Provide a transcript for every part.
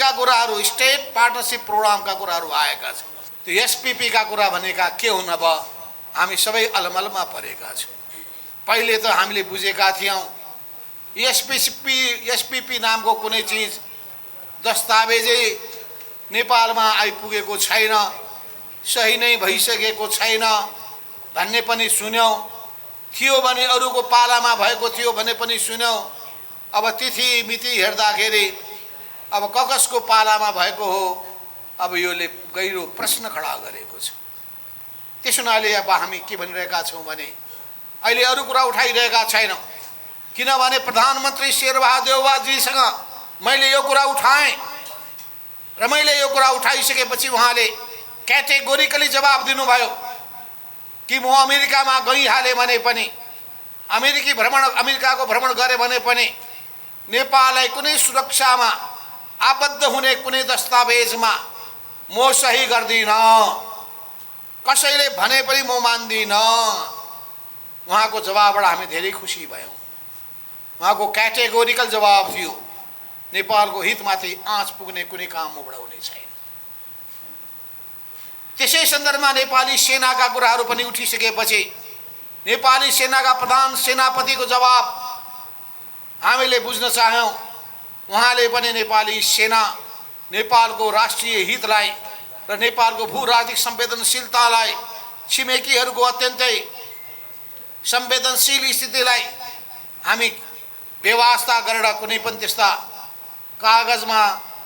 का कुराहरू, state partnership प्रोग्रामका कुराहरू आएका छन्। त्यो एसपीपी का कुरा भनेका के हुन्? अब हामी सबै अलमलमा परेका छौँ। पहिले त हामीले बुझेका थियौँ एसपीपी नामको कुनै चिज दस्तावेजै नेपालमा आइपुगेको छैन, सही नै भइसकेको छैन भन्ने पनि सुन्यौँ। थियो भने अरूको पालामा भएको थियो भने पनि सुन्यौँ। अब तिथि मिति हेर्दाखेरि अब कसको पालामा भएको हो, अब योले गहिरो प्रश्न खडा गरेको छ। त्यस हुनाले अब हामी के भनिरहेका छौँ भने अहिले अरू कुरा उठाइरहेका छैनौँ, किनभने प्रधानमन्त्री शेरबहादुर देउवाजीसँग मैले यो कुरा उठाएँ र मैले यो कुरा उठाइसकेपछि उहाँले क्याटेगोरिकली जवाब दिनुभयो कि म अमेरिकामा गइहालेँ भने पनि, अमेरिकाको भ्रमण गरेँ भने पनि नेपाललाई कुनै सुरक्षामा आबद्ध हुने कुनै दस्तावेजमा म सही गर्दिनँ, कसैले भने पनि म मान्दिनँ। उहाँको जवाबबाट हामी धेरै खुसी भयौँ। उहाँको क्याटेगोरिकल जवाब थियो, नेपालको हितमाथि आँच पुग्ने कुनै काम मबाट हुने छैन। त्यसै सन्दर्भमा नेपाली सेनाका कुराहरू पनि उठिसकेपछि नेपाली सेनाका प्रधान सेनापतिको जवाब हामीले बुझ्न चाह्यौँ। उहाँले पनि नेपाली सेना नेपालको राष्ट्रिय हितलाई र नेपालको भू राजनीतिक संवेदनशीलतालाई, छिमेकीहरूको अत्यन्तै संवेदनशील स्थितिलाई हामी व्यवस्था गरेर कुनै पनि त्यस्ता कागजमा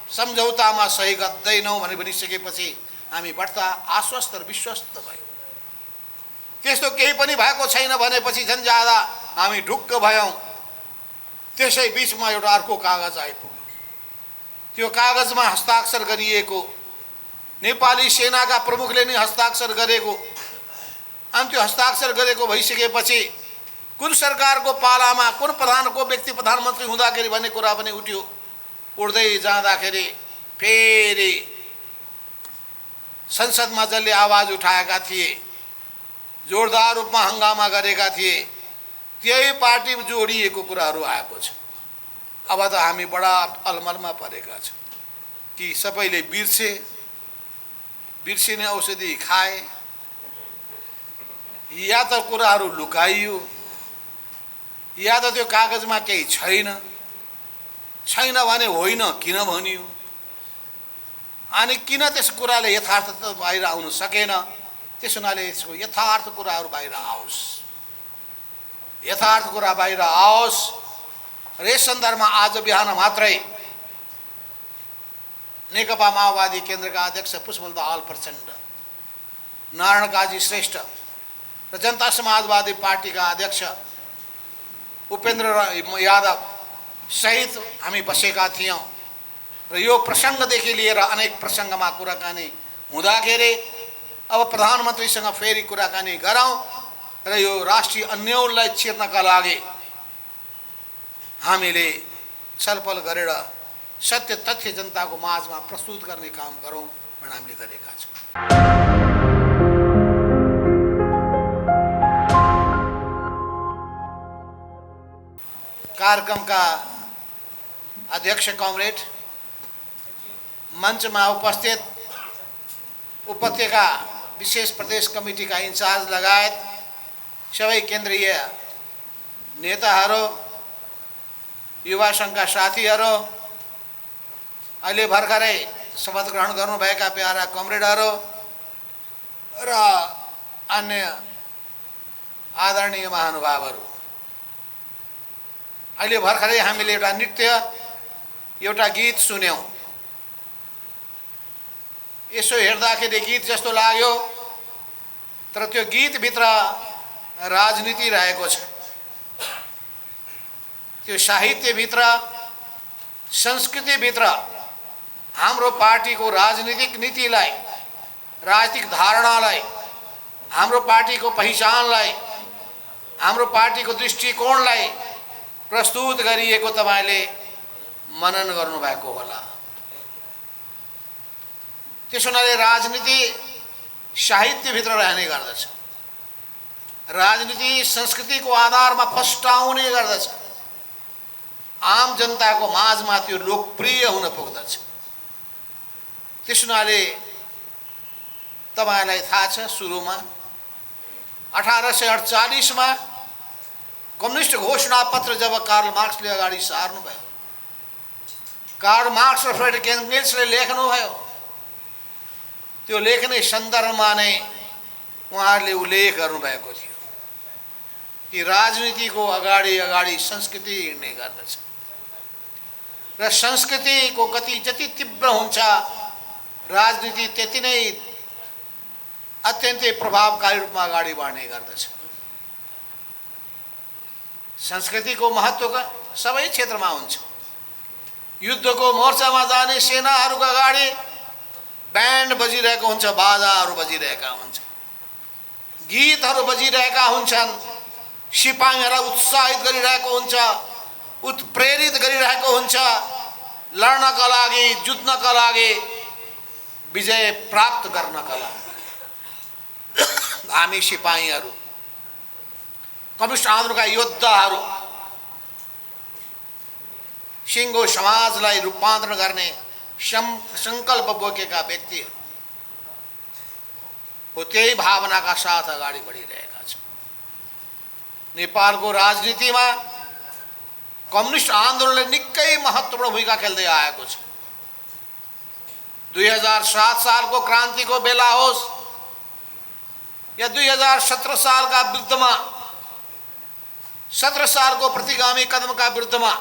सम्झौतामा सही गर्दैनौँ भने भनिसकेपछि हामी बढ्ता आश्वस्त र विश्वस्त भयौँ। त्यस्तो केही पनि भएको छैन भनेपछि झन् ज्यादा हामी ढुक्क भयौँ। त्यसै बिचमा एउटा अर्को कागज आइपुग्यो। त्यो कागजमा हस्ताक्षर गरिएको, नेपाली सेनाका प्रमुखले नै हस्ताक्षर गरेको, अनि त्यो हस्ताक्षर गरेको भइसकेपछि कुन सरकारको पालामा कुन प्रधानको व्यक्ति प्रधानमन्त्री हुँदाखेरि भन्ने कुरा पनि उठ्यो। उड्दै जाँदाखेरि फेरि संसदमा जसले आवाज उठाएका थिए, जोरदार रूपमा हङ्गामा गरेका थिए, त्यही पार्टी जोडिएको कुराहरू आएको छ। अब त हामी बडा अलमलमा परेका छौँ कि सबैले बिर्सिने औषधि खाए या त कुराहरू लुकाइयो या त त्यो कागजमा केही छैन भने होइन किन भनियो, अनि किन त्यस कुराले यथार्थ बाहिर आउन सकेन। त्यस हुनाले यसको यथार्थ कुराहरू बाहिर आओस्, यथार्थ कुरा बाहिर आओस्। र यस सन्दर्भमा आज बिहान मात्रै नेकपा माओवादी केन्द्रका अध्यक्ष पुष्पबल दाहाल प्रचण्ड, नारायण काजी श्रेष्ठ र जनता समाजवादी पार्टीका अध्यक्ष उपेन्द्र यादव सहित हामी बसेका थियौँ र यो प्रसङ्गदेखि लिएर अनेक प्रसङ्गमा कुराकानी हुँदाखेरि अब प्रधानमन्त्रीसँग फेरि कुराकानी गरौँ र यो राष्ट्रिय अन्योललाई चिर्नका लागि हामीले छलफल गरेर सत्य तथ्य जनताको माझमा प्रस्तुत गर्ने काम गरौँ भनेर हामीले गरेका छौँ। कार्यक्रमका अध्यक्ष कमरेड, मञ्चमा उपस्थित उपत्यका विशेष प्रदेश कमिटीका इन्चार्ज लगायत सबै केन्द्रीय नेताहरू, युवा सङ्घका साथीहरू, अहिले भर्खरै शपथ ग्रहण गर्नुभएका प्यारा कमरेडहरू र अन्य आदरणीय महानुभावहरू, अहिले भर्खरै हामीले एउटा नृत्य, एउटा गीत सुन्यौँ। यसो हेर्दाखेरि गीत जस्तो लाग्यो, तर त्यो गीतभित्र राजनीति रहेको छ। त्यो साहित्यभित्र, संस्कृतिभित्र हाम्रो पार्टीको राजनीतिक नीतिलाई, राजनीतिक धारणालाई, हाम्रो पार्टीको पहिचानलाई, हाम्रो पार्टीको दृष्टिकोणलाई प्रस्तुत गरिएको तपाईले मनन गर्नुभएको होला। त्यसो हुनाले राजनीति साहित्यभित्र रहने गर्दछ, राजनीति संस्कृतिको आधारमा फस्टाउने गर्दछ, आम जनताको माझमा त्यो लोकप्रिय हुन पुग्दछ। त्यस हुनाले तपाईलाई थाहा छ, सुरुमा 1848 मा कम्युनिस्ट घोषणा पत्र जब कार्ल मार्क्सले अगाडि सार्नुभयो, कार्ल मार्क्स र फ्रेडरिक एंगल्सले लेख्नुभयो, त्यो लेख्ने सन्दर्भमा नै उहाँहरूले उल्लेख गर्नुभएको थियो कि राजनीतिको अगाडि अगाडि संस्कृति हिँड्ने गर्दछ र संस्कृतिको गति जति तीव्र हुन्छ, राजनीति त्यति नै अत्यन्तै प्रभावकारी रूपमा अगाडि बढ्ने गर्दछ। संस्कृतिको महत्त्व सबै क्षेत्रमा हुन्छ। युद्धको मोर्चामा जाने सेनाहरूको अगाडि ब्यान्ड बजिरहेको हुन्छ, बाजाहरू बजिरहेका हुन्छ, गीतहरू बजिरहेका हुन्छन्, सिपाहीहरूलाई उत्साहित गरिरहेको हुन्छ, उत्प्रेरित गरिरहेको हुन्छ लड्नका लागि, जुझ्नका लागि, विजय प्राप्त गर्नका लागि। हामी सिपाहीहरू, कम्युनिस्ट आन्दोलनका योद्धाहरू, सिङ्गो समाजलाई रूपान्तरण गर्ने संकल्प बोकेका व्यक्तिहरू हो, त्यही भावनाका साथ अगाडि बढिरहेका छन्। नेपालको राजनीतिमा कम्युनिस्ट आन्दोलनले निकै महत्त्वपूर्ण भूमिका खेल्दै आएको छ। 2007 सालको क्रान्तिको बेला होस् या 2017 सालका विरुद्धमा 17 सालको प्रतिगामी कदमका विरुद्धमा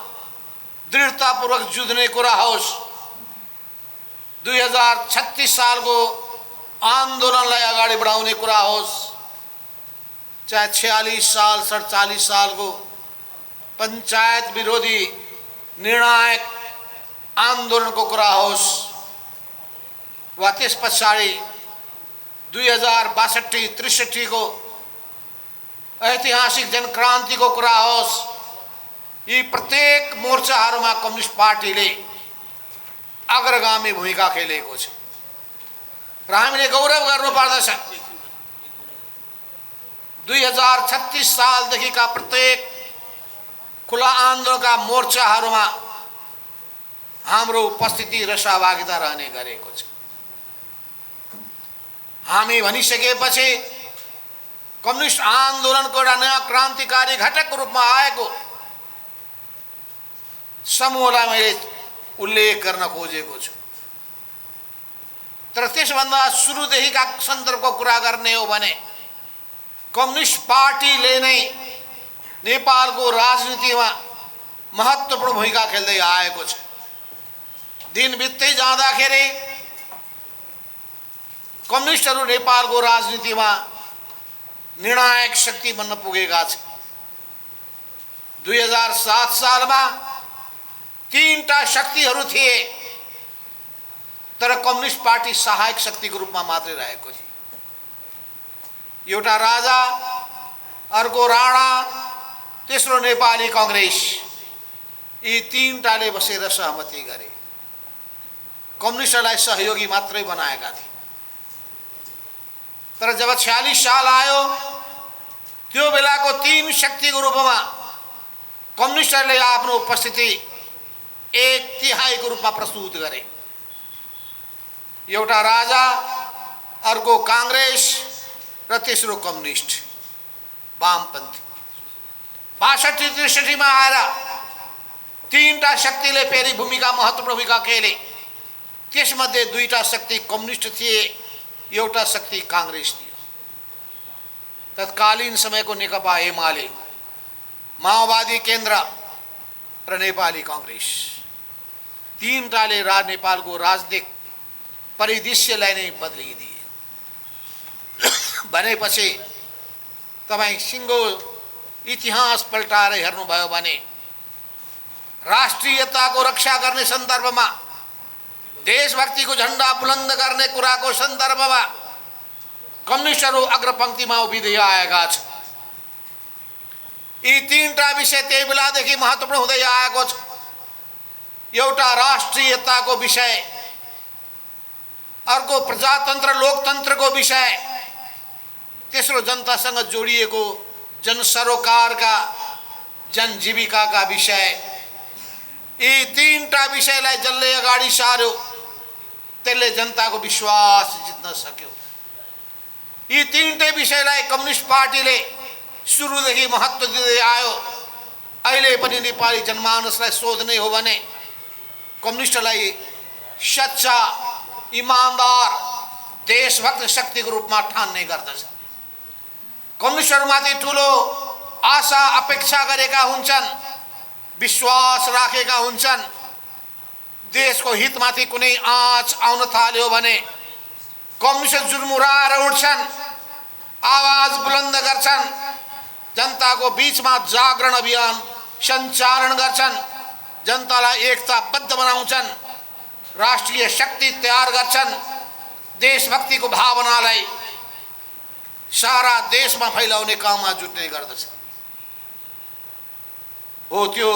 दृढतापूर्वक जुझ्ने कुरा होस्, 2036 सालको आन्दोलनलाई अगाडि बढाउने कुरा होस्, चाहे 46 साल 47 सालको पंचायत विरोधी निर्णायक आन्दोलनको कुरा होस्, वा त्यस पछाडि 2062-63 को ऐतिहासिक जनक्रान्तिको कुरा होस्, यी प्रत्येक मोर्चाहरूमा कम्युनिस्ट पार्टीले अग्रगामी भूमिका खेलेको छ र हामीले गौरव गर्नुपर्दछ। 2036 सालदेखिका प्रत्येक खुला आन्दोलनका मोर्चाहरूमा हाम्रो उपस्थिति र सहभागिता रहने गरेको छ। हामी भनिसकेपछि कम्युनिस्ट आन्दोलनको एउटा नयाँ क्रान्तिकारी घटकको रूपमा आएको समूहलाई मैले उल्लेख गर्न खोजेको छु। तर त्यसभन्दा सुरुदेखिका सन्दर्भको कुरा गर्ने हो भने कम्युनिस्ट पार्टीले नै नेपालको राजनीतिमा महत्त्वपूर्ण भूमिका खेल्दै आएको छ। दिन बित्दै जाँदाखेरि कम्युनिस्टहरू नेपालको राजनीतिमा निर्णायक शक्ति बन्न पुगेका छन्। 2007 सालमा 3टा शक्तिहरू थिए, तर कम्युनिस्ट पार्टी सहायक शक्तिको रूपमा मात्रै रहेको थियो। एउटा राजा, अर्को राणा, तेस्रो नेपाली कांग्रेस, यी 3टाले बसेर सहमति गरे, कम्युनिस्टलाई सहयोगी मात्रै बनाएका थिए। तर जब 46 साल आयो, त्यो बेलाको 3 शक्तिको रूपमा कम्युनिस्टहरूले आफ्नो उपस्थिति 1/3 को रूपमा प्रस्तुत गरे। एउटा राजा, अर्को कांग्रेस र तेस्रो कम्युनिस्ट वामपन्थी। 62-63 मा आएर 3टा शक्तिले फेरि महत्त्वपूर्ण भूमिका खेले। त्यसमध्ये 2टा शक्ति कम्युनिस्ट थिए, एउटा शक्ति कांग्रेस थियो। तत्कालीन समयको नेकपा एमाले, माओवादी केन्द्र र नेपाली कांग्रेस, 3टाले नेपालको राजनीतिक परिदृश्यलाई नै बदलिदिए। भनेपछि तपाईं सिङ्गो इतिहास पल्टाएर हेर्नुभयो भने राष्ट्रियताको रक्षा गर्ने सन्दर्भमा, देशभक्तिको झण्डा बुलन्द गर्ने कुराको सन्दर्भमा कम्युनिस्टहरू अग्रपंक्तिमा उभिँदै आएका छन्। यी 3टा विषय त्यही बेलादेखि महत्त्वपूर्ण हुँदै आएको छ। एउटा राष्ट्रियताको विषय, अर्को प्रजातन्त्र लोकतन्त्रको विषय, तेस्रो जनतासँग जोडिएको जनसरोकारका जनजीविकाका विषय। यी 3टा विषयलाई जसले अगाडि सार्यो त्यसले जनताको विश्वास जित्न सक्यो। यी तीनटै विषयलाई कम्युनिस्ट पार्टीले सुरुदेखि महत्त्व दिँदै आयो। अहिले पनि नेपाली जनमानसलाई सोध्ने हो भने कम्युनिस्टलाई सच्चा, इमानदार, देशभक्त शक्तिको रूपमा ठान्ने गर्दछ। कम्युनिस्टहरूमाथि ठुलो आशा अपेक्षा गरेका हुन्छन्, विश्वास राखेका हुन्छन्। देशको हितमाथि कुनै आँच आउन थाल्यो भने कम्युनिस्ट जुर्मुराएर उठ्छन्, आवाज बुलन्द गर्छन्, जनताको बीचमा जागरण अभियान सञ्चालन गर्छन्, जनतालाई एकताबद्ध बनाउँछन्, राष्ट्रिय शक्ति तयार गर्छन्, देशभक्तिको भावनालाई सारा देशमा फैलाउने काममा जुट्ने गर्दछ। हो त्यो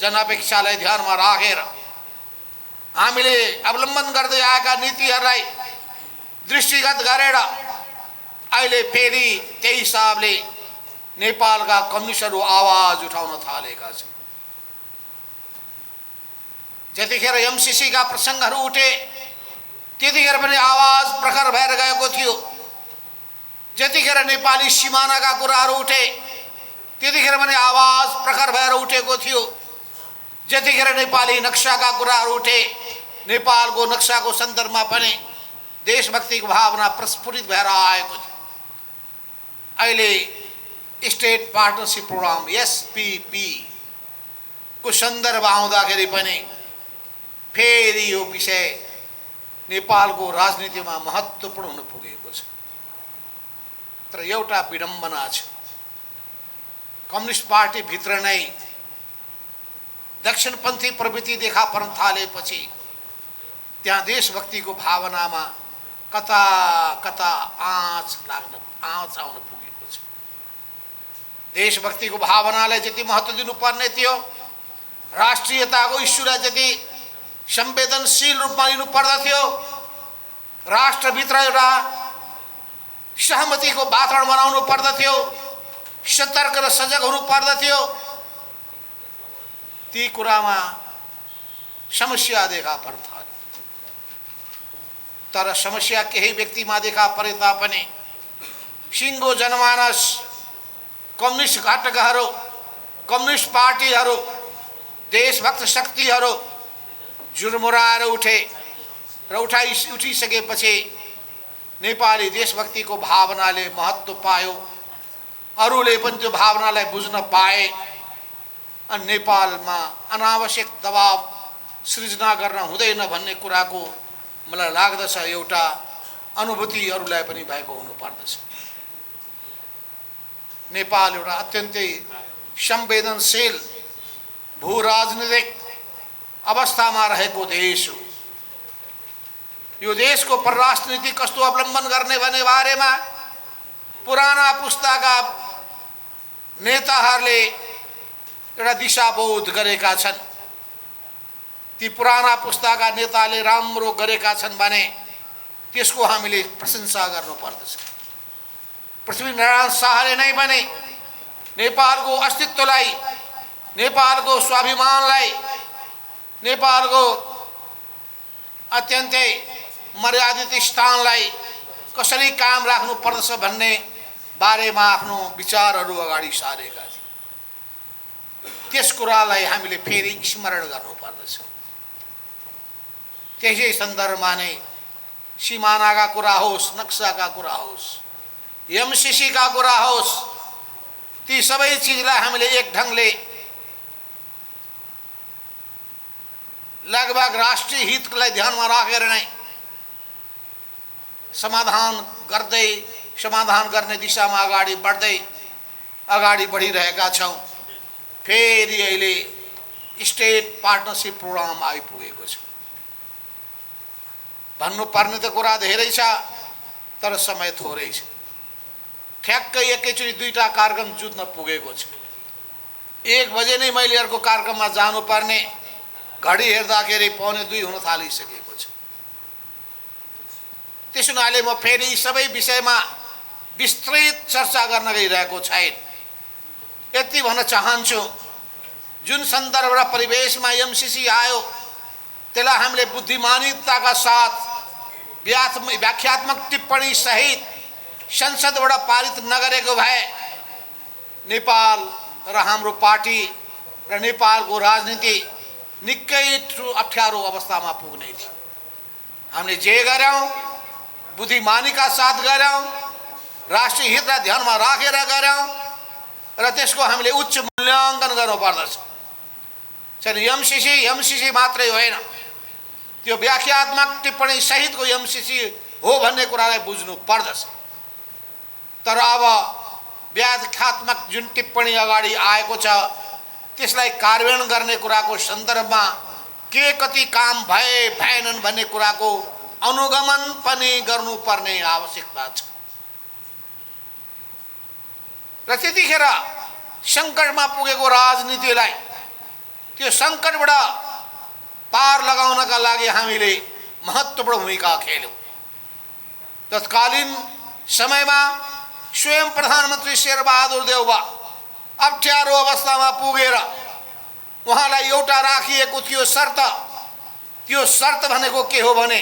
जनअपेक्षालाई ध्यानमा राखेर हामीले अवलम्बन गर्दै आएका नीतिहरूलाई दृष्टिगत गरेर अहिले फेरि त्यही हिसाबले नेपालका कम्युनिस्टहरू आवाज उठाउन थालेका छन्। जतिखेर एमसीसीका प्रसङ्गहरू उठे त्यतिखेर पनि आवाज प्रखर भएर गएको थियो। जतिखेर नेपाली सिमानाका कुराहरू उठे त्यतिखेर पनि आवाज प्रखर भएर उठेको थियो। जतिखेर नेपाली नक्साका कुराहरू उठे नेपालको नक्साको सन्दर्भमा पनि देशभक्तिको भावना प्रस्फुटित भएर आएको थियो। अहिले स्टेट पार्टनरसिप प्रोग्राम एसपीपी को सन्दर्भ आउँदाखेरि पनि फेरि यो विषय नेपालको राजनीतिमा महत्त्वपूर्ण हुन पुगेको छ। तर एउटा विडम्बना छ, कम्युनिस्ट पार्टी भित्र नै दक्षिणपन्थी प्रवृत्ति देखा पर्न थालेपछि त्यहाँ देशभक्तिको भावनामा कता कता आँच आउन पुगेको छ। देशभक्तिको भावनालाई जति महत्त्व दिनुपर्ने थियो, राष्ट्रियताको इस्युलाई जति संवेदनशील रूपमा लिनु पर्दथ्यो, राष्ट्रभित्र एउटा सहमतिको वातावरण बनाउनु पर्दथ्यो, सतर्क र सजग हुनु पर्दथ्यो, ती कुरामा समस्या देखा पर्न थाल्यो। तर समस्या केही व्यक्तिमा देखा परे तापनि सिङ्गो जनमानस, कम्युनिस्ट घटकहरू, कम्युनिस्ट पार्टीहरू, देशभक्त शक्तिहरू जुर्मुराएर उठे र उठिसकेपछि नेपाली देशभक्तिको भावनाले महत्त्व पायो। अरूले पनि त्यो भावनालाई बुझ्न पाए अनि नेपालमा अनावश्यक दबाव सृजना गर्न हुँदैन भन्ने कुराको मलाई लाग्दछ एउटा अनुभूति अरूलाई पनि भएको हुनुपर्दछ। नेपाल एउटा अत्यन्तै संवेदनशील भू राजनीतिक अवस्थामा रहेको देश हो। यो देशको परराष्ट्र नीति कस्तो अवलम्बन गर्ने भन्ने बारेमा पुराना पुस्ताका नेताहरूले एउटा दिशाबोध गरेका छन्। ती पुराना पुस्ताका नेताले राम्रो गरेका छन् भने त्यसको हामीले प्रशंसा गर्नुपर्दछ। पृथ्वीनारायण शाहले नै भने नेपालको अस्तित्वलाई, नेपालको स्वाभिमानलाई, नेपालको अत्यन्तै मर्यादित स्थानलाई कसरी कायम राख्नु पर्दछ भन्ने बारेमा आफ्नो विचारहरू अगाडि सारेका थिए। त्यस कुरालाई हामीले फेरि स्मरण गर्नुपर्दछ। त्यसै सन्दर्भमा नै सिमानाका कुरा होस्, नक्साका कुरा होस्, एमसीसीका कुरा होस्, ती सबै चिजलाई हामीले एक ढङ्गले लगभग राष्ट्रिय हितलाई ध्यानमा राखेर नै समाधान गर्ने दिशामा अगाडि बढिरहेका छौँ। फेरि अहिले स्टेट पार्टनरसिप प्रोग्राम आइपुगेको छ। भन्नुपर्ने त कुरा धेरै छ, तर समय थोरै छ। ठ्याक्कै एकैचोटि दुईटा कार्यक्रम जुत्न पुगेको छ। 1 बजे नै मैले अर्को कार्यक्रममा जानुपर्ने, घडी हेर्दाखेरि 1:45 हुन थालिसकेको छ। त्यसो हुनाले म फेरि यी सबै विषयमा विस्तृत चर्चा गर्न गइरहेको छैन। यति भन्न चाहन्छु, जुन सन्दर्भ र परिवेशमा एमसीसी आयो त्यसलाई हामीले बुद्धिमानिताका साथ व्याख्यात्मक टिप्पणी सहित संसदबाट पारित नगरेको भए नेपाल र हाम्रो पार्टी र नेपालको राजनीति निकै अप्ठ्यारो अवस्थामा पुग्ने थियो। हामीले जे गर्यौं बुद्धिमानीका साथ गर्यौं, राष्ट्रिय हितलाई ध्यानमा राखेर गर्यौं र त्यसको हामीले उच्च मूल्याङ्कन गर्नुपर्दछ। एमसीसी मात्रै होइन, त्यो व्याख्यात्मक टिप्पणी सहितको एमसीसी हो भन्ने कुरालाई बुझ्नु पर्दछ। तर अब व्याख्यात्मक जुन टिप्पणी अगाडि आएको छ त्यसलाई कार्यान्वयन गर्ने कुराको सन्दर्भमा के कति काम भएनन् भन्ने कुराको अनुगमन पनि गर्नुपर्ने आवश्यकता छ। र त्यतिखेर सङ्कटमा पुगेको राजनीतिलाई त्यो सङ्कटबाट पार लगाउनका लागि हामीले महत्त्वपूर्ण भूमिका खेल्यौँ। तत्कालीन समयमा स्वयं प्रधानमन्त्री शेरबहादुर देउवा अप्ठ्यारो अवस्थामा पुगेर उहाँलाई एउटा राखिएको थियो शर्त। त्यो शर्त भनेको के हो भने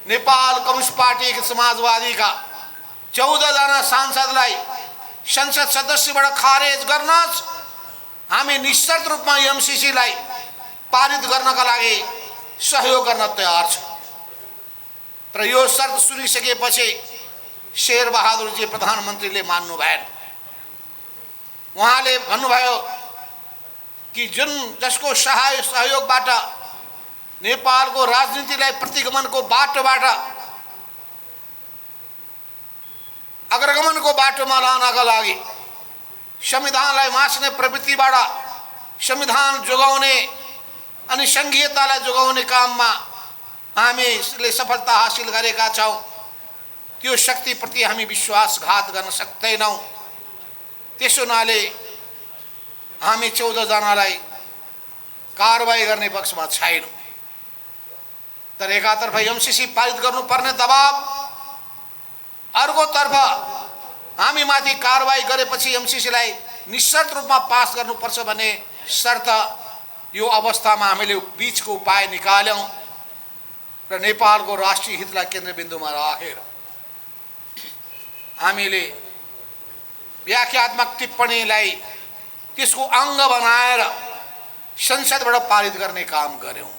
नेपाल कम्युनिस्ट पार्टी समाजवादीका 14 जना सांसदलाई संसद सदस्यबाट खारेज गर्नुहोस्, हामी निश्चित रूपमा एमसीसीलाई पारित गर्नका लागि सहयोग गर्न तयार छौँ। तर यो शर्त सुनिसकेपछि शेरबहादुरजी प्रधानमन्त्रीले मान्नु भएन। उहाँले भन्नुभयो कि जसको सहयोगबाट नेपालको राजनीतिलाई प्रतिगमनको बाटोबाट अग्रगमनको बाटोमा लानका लागि संविधानलाई मास्ने प्रवृत्तिबाट संविधान जोगाउने अनि संघीयतालाई जोगाउने काममा हामीले सफलता हासिल गरेका छौँ। त्यो शक्तिप्रति हामी विश्वासघात गर्न सक्दैनौँ। त्यसो हुनाले हामी 14 जनालाई कारबाही गर्ने पक्षमा छैनौँ। तर एकातर्फ एमसीसी पारित गर्नुपर्ने दबाब, अर्कोतर्फ हामी माथि कारबाही गरेपछि एमसीसीलाई निश्चित रूपमा पास गर्नुपर्छ भन्ने शर्त। यो अवस्थामा हामीले बीचको उपाय निकाल्यौँ र नेपालको राष्ट्रिय हितलाई केन्द्रबिन्दुमा राखेर हामीले व्याख्यात्मक टिप्पणीलाई त्यसको अङ्ग बनाएर संसदबाट पारित गर्ने काम गर्यौँ।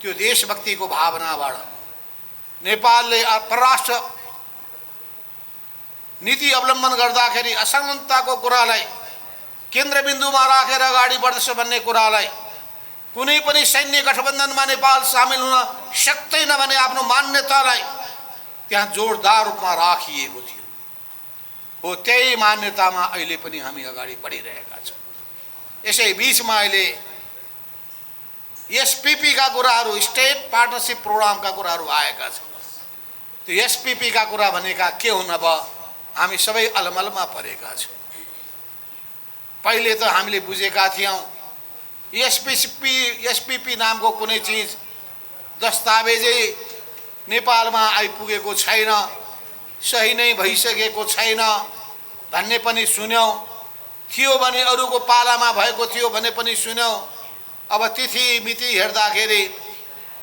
त्यो देशभक्तिको भावनाबाट नेपालले परराष्ट्र नीति अवलम्बन गर्दाखेरि असमानताको कुरालाई केन्द्रबिन्दुमा राखेर अगाडि बढ्दछ भन्ने कुरालाई, कुनै पनि सैन्य गठबन्धनमा नेपाल सामेल हुन सक्दैन भन्ने आफ्नो मान्यतालाई त्यहाँ जोरदार रूपमा राखिएको थियो। हो त्यही मान्यतामा अहिले पनि हामी अगाडि बढिरहेका छौँ। यसै बीचमा अहिले एसपीपी का कुराहरू, स्टेट पार्टनरशिप प्रोग्रामका कुराहरू आएका छन्। त्यो एसपीपी का कुरा भनेका के हुन्? अब हामी सबै अलमलमा परेका छौँ। पहिले त हामीले बुझेका थियौँ एसपीपी नामको कुनै चिज दस्तावेजै नेपालमा आइपुगेको छैन, सही नै भइसकेको छैन भन्ने पनि सुन्यौँ। थियो भने अरूको पालामा भएको थियो भन्ने पनि सुन्यौँ। अब तिथि मिति हेर्दाखेरि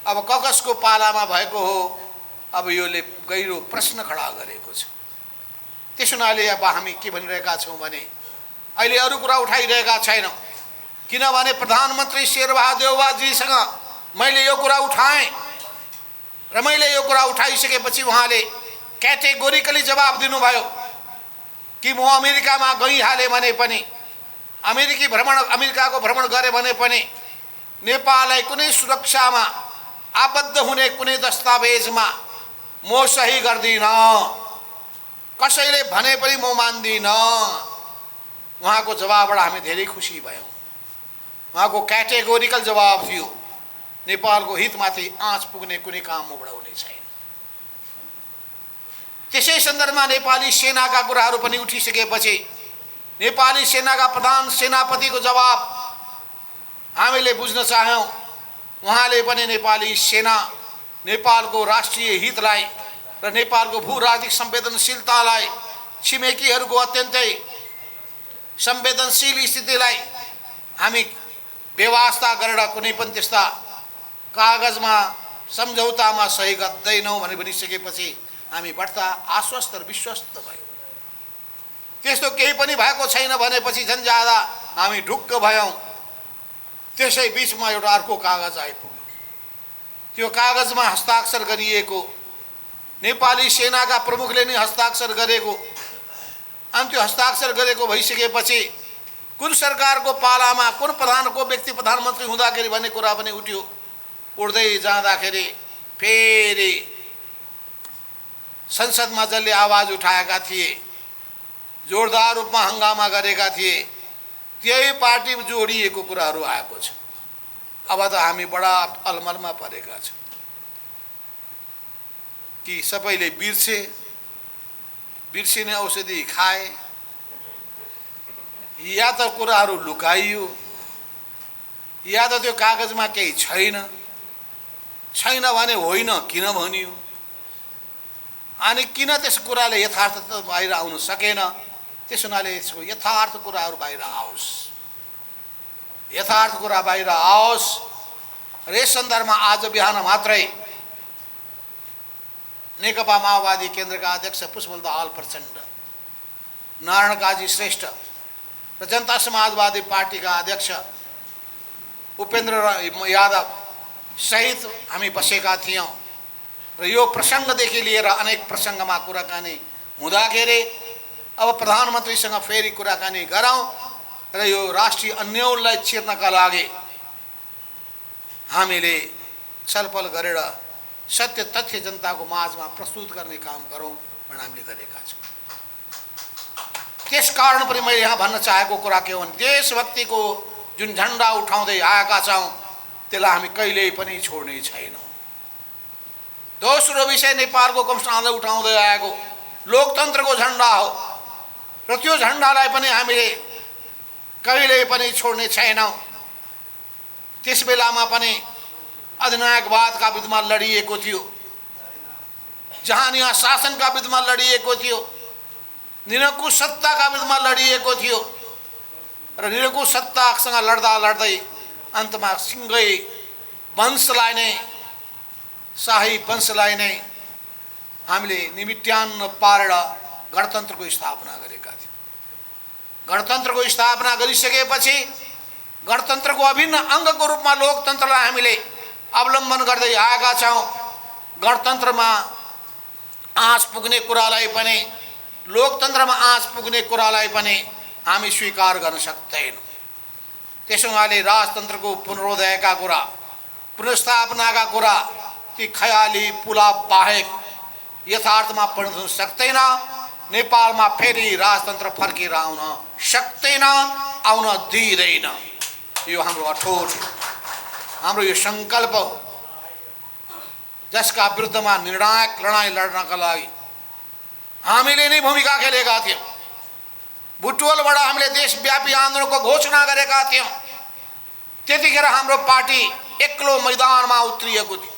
अब कसको पालामा भएको हो, अब योले गहिरो प्रश्न खडा गरेको छ। त्यस हुनाले अब हामी के भनिरहेका छौँ भने अहिले अरू कुरा उठाइरहेका छैनौँ, किनभने प्रधानमन्त्री शेरबहादुर देउवाजीसँग मैले यो कुरा उठाएँ र मैले यो कुरा उठाइसकेपछि उहाँले क्याटेगोरिकली जवाब दिनुभयो कि म अमेरिकामा गइहालेँ भने पनि, अमेरिकाको भ्रमण गरेँ भने पनि नेपाललाई कुनै सुरक्षामा आबद्ध हुने कुनै दस्तावेजमा म सही गर्दिनँ, कसैले भने पनि म मान्दिनँ। उहाँको जवाबबाट हामी धेरै खुसी भयौँ। उहाँको क्याटेगोरिकल जवाब थियो, नेपालको हितमाथि आँच पुग्ने कुनै काम मबाट हुने छैन। त्यसै सन्दर्भमा नेपाली सेनाका कुराहरू पनि उठिसकेपछि नेपाली सेनाका प्रधान सेनापतिको जवाब हामीले बुझ्न चाह्यौँ। उहाँले पनि नेपाली सेना नेपालको राष्ट्रिय हितलाई र नेपालको भू राजनीतिक संवेदनशीलतालाई, छिमेकीहरूको अत्यन्तै संवेदनशील स्थितिलाई हामी व्यवस्था गरेर कुनै पनि त्यस्ता कागजमा सम्झौतामा सही गर्दैनौँ भने भनिसकेपछि हामी बढ्ता आश्वस्त र विश्वस्त भयौँ। त्यस्तो केही पनि भएको छैन भनेपछि झन् ज्यादा हामी ढुक्क भयौँ। त्यसै बिचमा एउटा अर्को कागज आइपुग्यो। त्यो कागजमा हस्ताक्षर गरिएको, नेपाली सेनाका प्रमुखले नै हस्ताक्षर गरेको, अनि त्यो हस्ताक्षर गरेको भइसकेपछि कुन सरकारको पालामा कुन प्रधानको व्यक्ति प्रधानमन्त्री हुँदाखेरि भन्ने कुरा पनि उठ्यो। उड्दै जाँदाखेरि फेरि संसदमा जसले आवाज उठाएका थिए, जोरदार रूपमा हङ्गामा गरेका थिए, त्यही पार्टी जोडिएको कुराहरू आएको छ। अब त हामी बडा अलमलमा परेका छौँ कि सबैले बिर्सिने औषधि खाए या त कुराहरू लुकाइयो या त त्यो कागजमा केही छैन भने होइन किन भनियो, अनि किन त्यस कुराले यथार्थ बाहिर आउन सकेन। त्यस हुनाले यसको यथार्थ कुराहरू बाहिर आओस्, यथार्थ कुरा बाहिर आओस्। र यस सन्दर्भमा आज बिहान मात्रै नेकपा माओवादी केन्द्रका अध्यक्ष पुष्पबहादुर दाहाल प्रचण्ड, नारायण काजी श्रेष्ठ र जनता समाजवादी पार्टीका अध्यक्ष उपेन्द्र यादव सहित हामी बसेका थियौँ। र यो प्रसङ्गदेखि लिएर अनेक प्रसङ्गमा कुराकानी हुँदाखेरि अब प्रधानमन्त्रीसँग फेरि कुराकानी गरौँ र यो राष्ट्रिय अन्योललाई चिर्नका लागि हामीले छलफल गरेर सत्य तथ्य जनताको माझमा प्रस्तुत गर्ने काम गरौँ भनेर हामीले गरेका छौँ। त्यस कारण पनि मैले यहाँ भन्न चाहेको कुरा के हो भने देशभक्तिको जुन झन्डा उठाउँदै आएका छौँ त्यसलाई हामी कहिल्यै पनि छोड्ने छैनौँ। दोस्रो विषय नेपालको कम्युनिस्टले उठाउँदै आएको लोकतन्त्रको झन्डा हो र त्यो झन्डालाई पनि हामीले कहिल्यै पनि छोड्ने छैनौँ। त्यस बेलामा पनि अधिनायकवादका विरुद्धमा लडिएको थियो, जहानिया शासनका विरुद्धमा लडिएको थियो, निरङ्कुश सत्ताका विरुद्धमा लडिएको थियो र निरङ्कुश सत्तासँग लड्दै अन्तमा सिंहै वंशलाई नै, शाही वंशलाई नै हामीले निमित्यान्न पारेर गणतन्त्रको स्थापना गरेका थियौँ। गणतन्त्रको स्थापना गरिसकेपछि गणतन्त्रको अभिन्न अङ्गको रूपमा लोकतन्त्रलाई हामीले अवलम्बन गर्दै आएका छौँ। गणतन्त्रमा आँच पुग्ने कुरालाई पनि, लोकतन्त्रमा आँच पुग्ने कुरालाई पनि हामी स्वीकार गर्न सक्दैनौँ। त्यसो हुनाले राजतन्त्रको पुनरोदयका कुरा, पुनर्स्थापनाका कुरा ती खयाली पुला बाहेक यथार्थमा परिणत हुन सक्दैन। नेपालमा फेरि राजतन्त्र फर्केर आउन सक्दैन, आउन दिँदैन। यो हाम्रो अठोट, हाम्रो यो सङ्कल्प हो, जसका विरुद्धमा निर्णायक लडाइँ लड्नका लागि हामीले नै भूमिका खेलेका थियौँ। बुटवलबाट हामीले देशव्यापी आन्दोलनको घोषणा गरेका थियौँ। त्यतिखेर हाम्रो पार्टी एक्लो मैदानमा उत्रिएको थियो।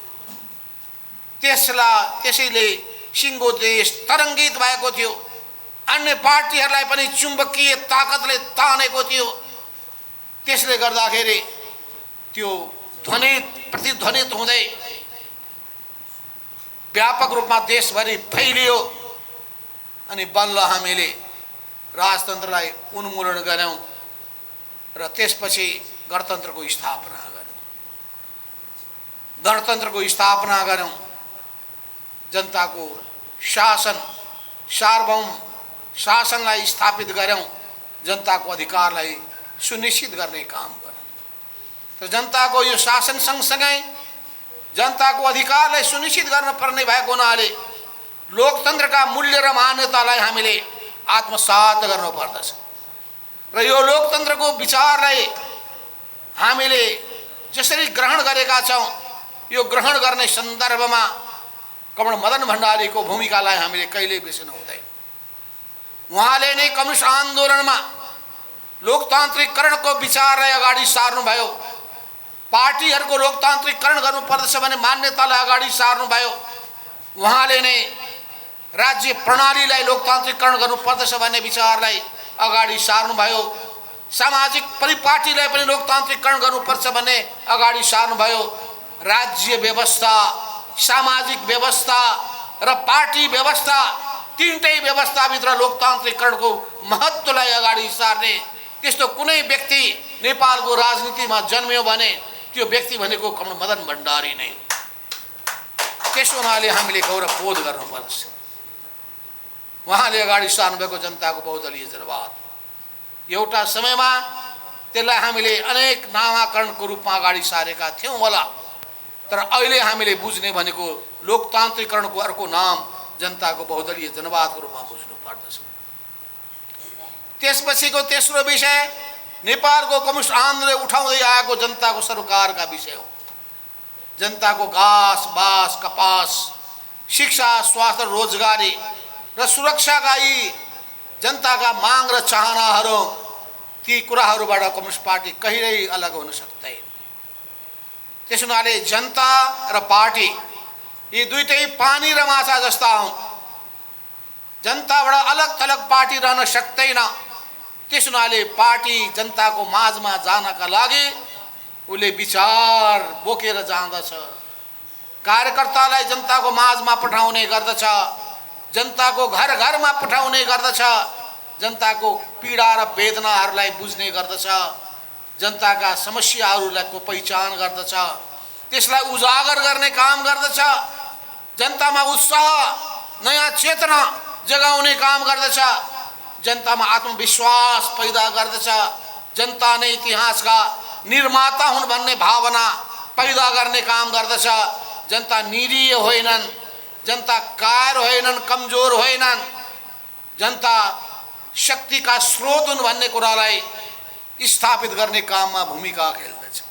त्यसैले सिङ्गो देश तरङ्गित भएको थियो, अन्य पार्टीहरूलाई पनि चुम्बकीय ताकतले तानेको थियो। त्यसले गर्दाखेरि त्यो प्रतिध्वनित हुँदै व्यापक रूपमा देशभरि फैलियो अनि बल्ल हामीले राजतन्त्रलाई उन्मूलन गऱ्यौँ र त्यसपछि गणतन्त्रको स्थापना गऱ्यौँ। गणतन्त्रको स्थापना गऱ्यौँ, जनताको शासन, सार्वभौम शासनलाई स्थापित गऱ्यौँ, जनताको अधिकारलाई सुनिश्चित गर्ने काम गऱ्यौँ। र जनताको यो शासन सँगसँगै जनताको अधिकारलाई सुनिश्चित गर्न पर्ने भएको हुनाले लोकतन्त्रका मूल्य र मान्यतालाई हामीले आत्मसात गर्नुपर्दछ र यो लोकतन्त्रको विचारलाई हामीले जसरी ग्रहण गरेका छौँ, यो ग्रहण गर्ने सन्दर्भमा कमल मदन भण्डारीको भूमिकालाई हामीले कहिल्यै बिर्सनु हुँदैन। उहाँले नै कम्युनिस्ट आन्दोलनमा लोकतान्त्रिकरणको विचारलाई अगाडि सार्नुभयो। पार्टीहरूको लोकतान्त्रिकरण गर्नुपर्दछ भने मान्यतालाई अगाडि सार्नुभयो। उहाँले नै राज्य प्रणालीलाई लोकतान्त्रिकरण गर्नुपर्दछ भन्ने विचारलाई अगाडि सार्नुभयो। सामाजिक परिपाटीलाई पनि लोकतान्त्रिकरण गर्नुपर्छ भन्ने अगाडि सार्नुभयो। राज्य व्यवस्था, सामाजिक व्यवस्था र पार्टी व्यवस्था, तीनटै व्यवस्थाभित्र लोकतान्त्रिकरणको महत्त्वलाई अगाडि सार्ने त्यस्तो कुनै व्यक्ति नेपालको राजनीतिमा जन्मियो भने त्यो व्यक्ति भनेको कमल मदन भण्डारी नै। त्यसो हुनाले हामीले गौरवबोध गर्नुपर्छ। उहाँले अगाडि सार्नुभएको जनताको बहुदलीय जनवाद एउटा समयमा त्यसलाई हामीले अनेक नामाकरणको रूपमा अगाडि सारेका थियौँ होला, तर अहिले हामीले बुझ्ने भनेको लोकतान्त्रिकरणको अर्को नाम जनताको बहुदलीय जनवादको रूपमा बुझ्नु पर्दछ। त्यसपछिको तेस्रो विषय नेपालको कम्युनिस्ट आन्दोलनले उठाउँदै आएको जनताको सरकारका विषय हो। जनताको घाँस बाँस कपास, शिक्षा स्वास्थ्य रोजगारी र सुरक्षाका यी जनताका माग र चाहनाहरू, ती कुराहरूबाट कम्युनिस्ट पार्टी कहिल्यै अलग हुन सक्दैन। त्यस हुनाले जनता र पार्टी यी दुईटै पानी र माछा जस्ता हुन्। जनताबाट अलग थलग पार्टी रहन सक्दैन। त्यस हुनाले पार्टी जनताको माझमा जानका लागि उसले विचार बोकेर जाँदछ, कार्यकर्तालाई जनताको माझमा पठाउने गर्दछ, जनताको घर घरमा पठाउने गर्दछ, जनताको पीडा र वेदनाहरूलाई बुझ्ने गर्दछ, जनताका समस्याहरूको पहिचान गर्दछ, त्यसलाई उजागर गर्ने काम गर्दछ, जनतामा उत्साह नयाँ चेतना जगाउने काम गर्दछ, जनतामा आत्मविश्वास पैदा गर्दछ, जनता नै इतिहासका निर्माता हुन् भन्ने भावना पैदा गर्ने काम गर्दछ। जनता निरीह होइनन्, जनता कायर होइनन्, कमजोर होइनन्, जनता शक्तिका स्रोत हुन् भन्ने कुरालाई स्थापित गर्ने काममा भूमिका खेल्दछ।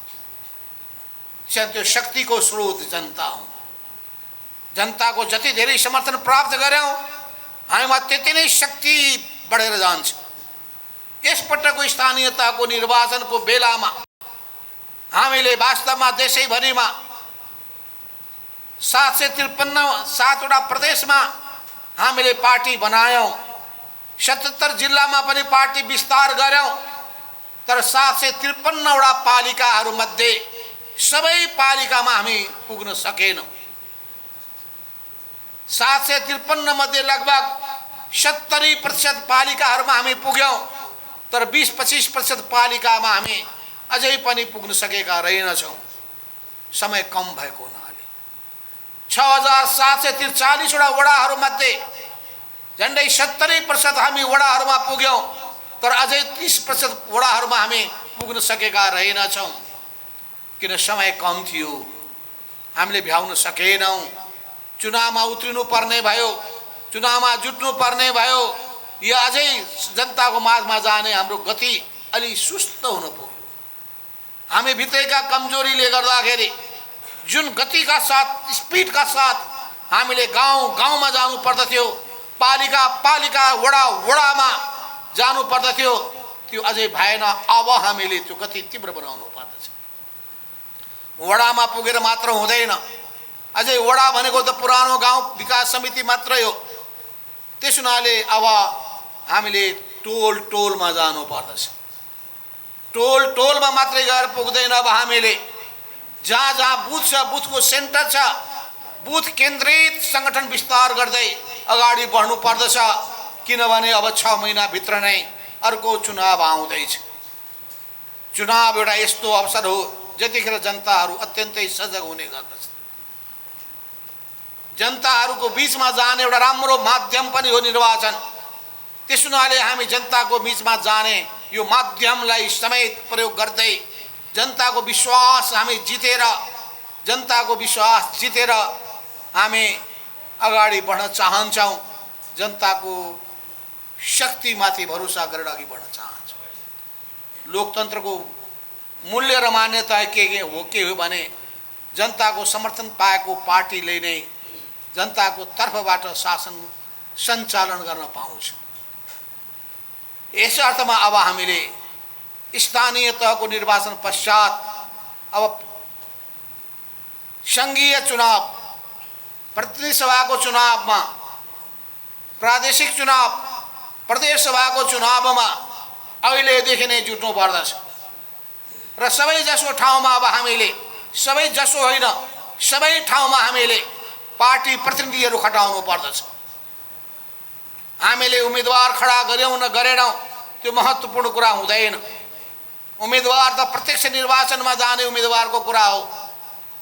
त्यो शक्तिको स्रोत जनता हो। जनताको जति धेरै समर्थन प्राप्त गर्यौं हामीमा त्यति नै शक्ति बढेर जान्छ। यसपटकको स्थानीय तहको निर्वाचनको बेलामा हामीले वास्तवमा देशैभरिमा 753 प्रदेशमा हामीले पार्टी बनायौं, 77 जिल्लामा पनि पार्टी विस्तार गर्यौं, तर 753 पालिकाहरूमध्ये सबै पालिकामा हामी पुग्न सकेनौं। 753 मध्ये लगभग 70% पालिकाहरूमा हामी पुग्यौं, तर 20-25% पालिकामा हामी अझै पनि पुग्न सकेका रहेनछौँ। समय कम भएको हुनाले 6743 वडाहरूमध्ये झन्डै 70% हामी वडाहरूमा पुग्यौं, तर अझै 30% वडाहरूमा हामी पुग्न सकेका रहेनछौँ। किन समय कम थियो, हामीले भ्याउन सकेनौँ। चुनावमा उत्रिनु पर्ने भयो, चुनावमा जुट्नु पर्ने भयो, या अझै जनताको माझमा जाने हाम्रो गति अलि सुस्त हुन पुग्यो। हामी भित्रैका कमजोरीले गर्दाखेरि जुन गतिका साथ, स्पिडका साथ हामीले गाउँ गाउँमा जानु पर्दथ्यो, पालिका पालिका वडा वडामा जानु पर्दथ्यो, त्यो अझै भएन। अब हामीले त्यो गति तीव्र बनाउनु पर्दछ। वडामा पुगेर मात्र हुँदैन, अझै वडा भनेको त पुरानो गाउँ विकास समिति मात्रै हो। त्यस हुनाले अब हामीले टोल टोलमा जानु पर्दछ। टोल टोलमा मात्रै गएर पुग्दैन, अब हामीले जहाँ जहाँ बुथ छ, बुथको सेन्टर छ, बुथ केन्द्रित संगठन विस्तार गर्दै अगाडि बढ्नु पर्दछ। किनभने अब 6 महिनाभित्र नै अर्को चुनाव आउँदैछ। चुनाव एउटा यस्तो अवसर हो जतिखेर जनताहरू अत्यन्तै सजग हुने गर्दछ। जनताहरूको बीचमा जाने एउटा राम्रो माध्यम पनि हो निर्वाचन। त्यस हुनाले हामी जनताको बीचमा जाने यो माध्यमलाई समेत प्रयोग गर्दै जनताको विश्वास हामी जितेर, जनताको विश्वास जितेर हामी अगाडि बढ्न चाहन्छौँ। जनताको शक्तिमाथि भरोसा गरेर अघि बढ्न चाहन्छौँ। लोकतन्त्रको मूल्य र मान्यता के हो भने जनताको समर्थन पाएको पार्टीले नै जनताको तर्फबाट शासन सञ्चालन गर्न पाउँछ। यस अर्थमा अब हामीले स्थानीय तहको निर्वाचन पश्चात अब संघीय चुनाव, प्रतिनिधि सभाको चुनावमा, प्रादेशिक चुनाव, प्रदेश सभाको चुनावमा अहिलेदेखि नै जुट्नु पर्दछ। र सबैजसो ठाउँमा अब हामीले सबै जसो होइन सबै ठाउँमा हामीले पार्टी प्रतिनिधिहरू खटाउनु पर्दछ। हामीले उम्मेदवार खडा गर्यौं न गरेनौं त्यो महत्त्वपूर्ण कुरा हुँदैन। उम्मेदवार त प्रत्यक्ष निर्वाचनमा जाने उम्मेदवारको कुरा हो,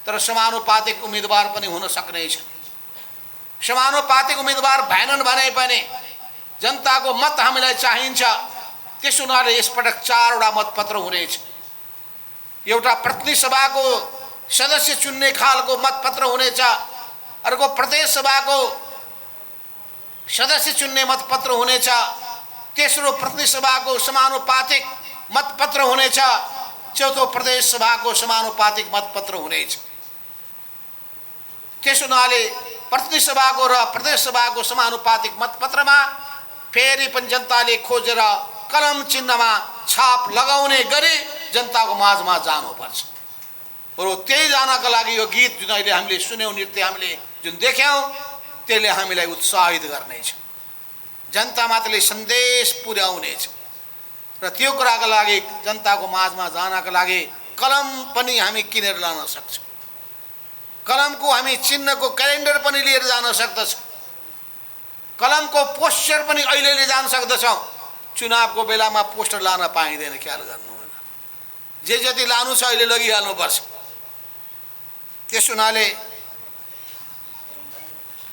तर समानुपातिक उम्मेदवार पनि हुन सक्ने छ। समानुपातिक उम्मेदवार भएनन् भने पनि जनताको मत हामीलाई चाहिन्छ। त्यसो हुनाले यसपटक 4 वटा मतपत्र हुनेछ। एउटा प्रतिनिधि सभाको सदस्य चुन्ने खालको मतपत्र हुनेछ, अर्को प्रदेश सभाको सदस्य चुन्ने मतपत्र हुनेछ, तेस्रो प्रतिनिधि सभाको समानुपातिक मतपत्र हुनेछ, चौथो प्रदेश सभाको समानुपातिक मतपत्र हुनेछ। त्यसो हुनाले प्रतिनिधि सभाको र प्रदेश सभाको समानुपातिक मतपत्रमा फेरि पनि जनताले खोजेर कलम चिन्हमा छाप लगाउने गरी जनताको माझमा जानुपर्छ। र त्यही जानका लागि यो गीत जुन अहिले हामीले सुन्यौं, नृत्य हामीले जुन देख्यौं, त्यसले हामीलाई उत्साहित गर्नेछ, जनतामाथि सन्देश पुर्याउनेछ। र त्यो कुराका लागि जनताको माझमा जानका लागि कलम पनि हामी किनेर लान सक्छौं। कलमको हामी चिन्हको क्यालेन्डर पनि लिएर जान सक्दछौं। कलमको पोस्टर पनि अहिले जान सक्दछौं। चुनावको बेलामा पोस्टर लान पाइँदैन, ख्याल गर्नु होइन। जे जति लानु छ अहिले लगिहाल्नुपर्छ। त्यस हुनाले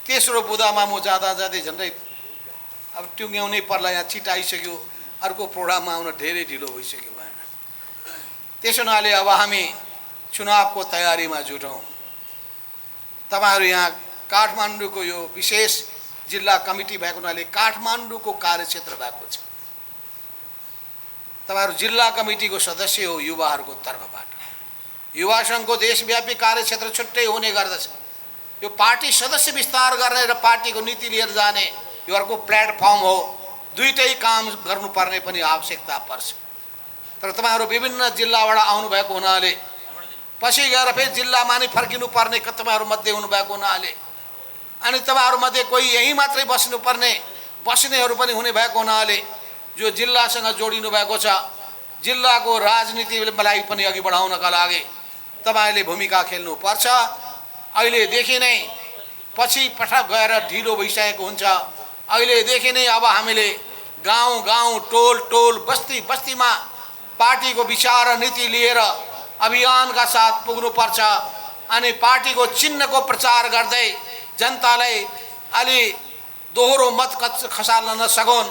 तेस्रो बुदामा म जाँदा जाँदै झन्डै अब टुङ्ग्याउनै पर्ला, यहाँ छिट आइसक्यो, अर्को प्रोग्राममा आउन धेरै ढिलो भइसक्यो भएन। त्यस हुनाले अब हामी चुनावको तयारीमा जुटौँ। तपाईहरु यहाँ काठमाडौँको यो विशेष जिल्ला कमिटी भएको हुनाले काठमाडौँको कार्यक्षेत्र भएको छ। तपाईहरु जिल्ला कमिटीको सदस्य हो युवाहरूको तर्फबाट। युवा संघको देशव्यापी कार्यक्षेत्र छुट्टै हुने गर्दछ। यो पार्टी सदस्य विस्तार गर्ने र पार्टीको नीति लिएर जाने यो अर्को प्लेटफर्म हो। दुईटै काम गर्नुपर्ने पनि आवश्यकता पर्छ। तर तपाईहरु विभिन्न जिल्लाबाट आउनु भएको हुनाले पछि गएर फेरि जिल्लामा नै फर्किनु पर्ने तपाईँहरु मध्ये हुनु भएको हुनाले अनि तपाईहरु मध्ये कोही यही मात्रै बस्नेहरू पनि हुने भएको हुनाले जो जिल्लासँग जोडिनु भएको छ, जिल्लाको राजनीतिलाई पनि अघि बढाउनका लागि तपाईले भूमिका खेल्नु पर्छ। अहिलेदेखि नै पछि पटक गएर ढिलो भइसकेको हुन्छ। अहिलेदेखि नै अब हामीले गाउँ गाउँ, टोल टोल, बस्ती बस्तीमा पार्टीको विचार र नीति लिएर अभियानका साथ पुग्नुपर्छ। अनि पार्टीको चिन्हको प्रचार गर्दै जनतालाई अलि दोहोरो मत खसाल्न नसकुन्,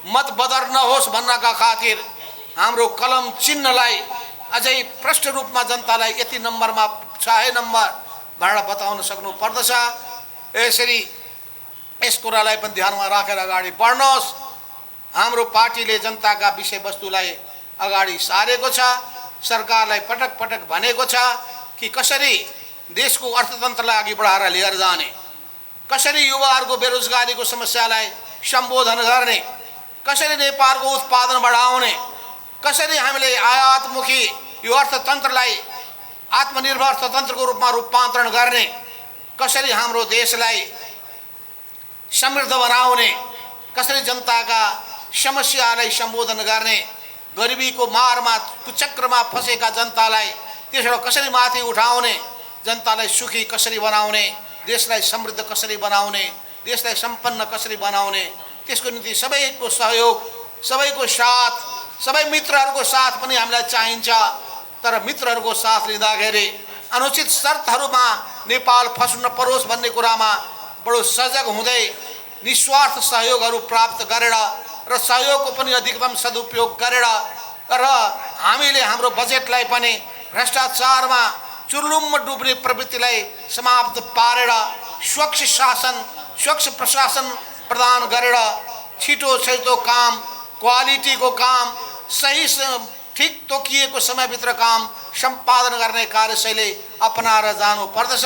मत बदर नहोस् भन्नका खातिर हाम्रो कलम चिन्हलाई अझै प्रष्ट रूपमा जनतालाई यति नम्बरमा 6 नम्बर भनेर बताउन सक्नु पर्दछ। यसरी यस कुरालाई पनि ध्यानमा राखेर अगाडि बढ्नुहोस्। हाम्रो पार्टीले जनताका विषयवस्तुलाई अगाडि सारेको छ। सरकारलाई पटक पटक भनेको छ कि कसरी देशको अर्थतन्त्रलाई अघि बढाएर लिएर जाने, कसरी युवाहरूको बेरोजगारीको समस्यालाई सम्बोधन गर्ने, कसरी नेपालको उत्पादन बढाउने, कसरी हामीले आयातमुखी यो अर्थतन्त्रलाई आत्मनिर्भर अर्थतन्त्रको रूपमा रूपान्तरण गर्ने, कसरी हाम्रो देशलाई समृद्ध बनाउने, कसरी जनताका समस्यालाई सम्बोधन गर्ने, गरिबीको मारमा कुचक्रमा फसेका जनतालाई त्यसबाट कसरी माथि उठाउने, जनतालाई सुखी कसरी बनाउने, देशलाई समृद्ध कसरी बनाउने, देशलाई सम्पन्न कसरी बनाउने, त्यसको निम्ति सबैको सहयोग, सबैको साथ, सबै मित्रहरूको साथ पनि हामीलाई चाहिन्छ। तर मित्रहरूको साथ लिँदाखेरि अनुचित शर्तहरूमा नेपाल फस्न नपरोस् भन्ने कुरामा बडो सजग हुँदै निस्वार्थ सहयोगहरू प्राप्त गरेर र सहयोगको पनि अधिकतम सदुपयोग गरेर र हामीले हाम्रो बजेटलाई पनि भ्रष्टाचारमा चुर्लुममा डुब्ने प्रवृत्तिलाई समाप्त पारेर स्वच्छ शासन, स्वच्छ प्रशासन प्रदान गरेर छिटो छिटो काम, क्वालिटीको काम, सही ठीक तोकिएको समयभित्र काम सम्पादन गर्ने कार्यशैली अपनाएर जानु पर्दछ।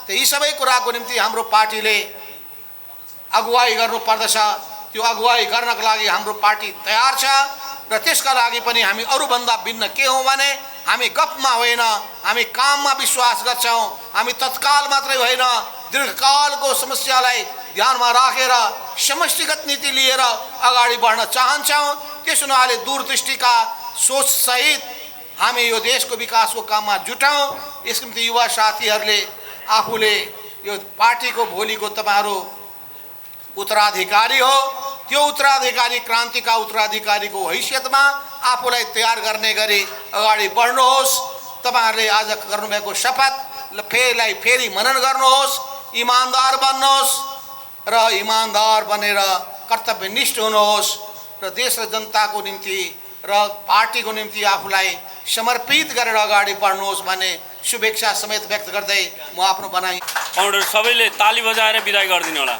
यी सबै कुराको निम्ति हाम्रो पार्टीले अगुवाई गर्नु पर्दछ। त्यो अगुवाई गर्नका लागि हाम्रो पार्टी तयार छ र त्यसका लागि पनि हामी अरूभन्दा भिन्न के हौं भने हामी गफमा होइन, हामी काममा विश्वास गर्छौं। हामी तत्काल मात्रै होइन, दीर्घकालको समस्यालाई ध्यानमा राखेर समष्टिगत नीति लिएर अगाडि बढ्न चाहन्छौं। त्यस हुनाले दूरदृष्टिका सोच सहित हामी यो देशको विकासको काममा जुटौँ। यसको निम्ति युवा साथीहरूले आफूले यो पार्टीको भोलिको तपाईहरू उत्तराधिकारी हो, त्यो उत्तराधिकारी क्रान्तिका उत्तराधिकारीको हैसियतमा आफूलाई तयार गर्ने गरी अगाडि बढ्नुहोस्। तपाईहरुले आज गर्नुभएको शपथ फेरि मनन गर्नुहोस्, इमानदार बन्नुहोस् र इमानदार बनेर कर्तव्यनिष्ठ हुनुहोस् र देश र जनताको निम्ति र पार्टीको निम्ति आफूलाई समर्पित गरेर अगाडि बढ्नुहोस् भन्ने शुभेच्छा समेत व्यक्त गर्दै म आफ्नो भनाइ फाउन्डर सबैले ताली बजाएर बिदाई गरिदिनु होला।